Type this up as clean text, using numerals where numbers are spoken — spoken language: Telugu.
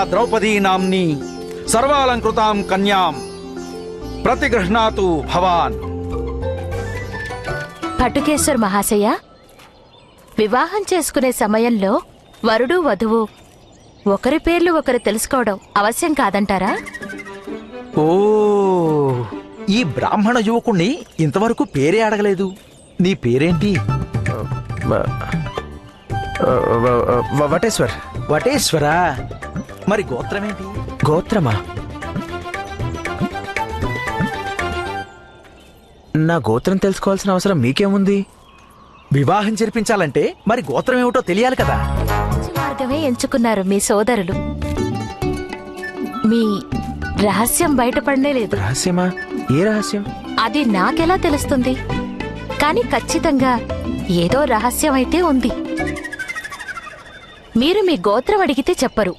ద్రౌపదీ నామ్ని సర్వాలంకృతాం కన్యాం ప్రతిగృహ్ణాతు భవాన్. పటుకేశ్వర్ మహాశయ, వివాహం చేసుకునే సమయంలో వరుడు వధువు ఒకరి పేర్లు ఒకరు తెలుసుకోవడం అవశ్యం కాదంటారా? ఓ, ఈ బ్రాహ్మణ యువకుణ్ణి ఇంతవరకు పేరే అడగలేదు. నీ పేరేంటి? వటేశ్వర్. వటేశ్వరా? మరి గోత్రమేంటి? గోత్రమా? నా గోత్రం తెలుసుకోవాల్సిన అవసరం మీకేముంది? వివాహం జరిపించాలంటే మరి గోత్రం ఏమిటో తెలియాలి కదా. మంచి మార్గమే ఎంచుకున్నారు మీ సోదరులు. మీ రహస్యం బయటపడనే లేదు. రహస్యమా? ఏ రహస్యం? అది నాకెలా తెలుస్తుంది? కానీ ఖచ్చితంగా ఏదో రహస్యం అయితే ఉంది. మీరు మీ గోత్రం అడిగితే చెప్పరు.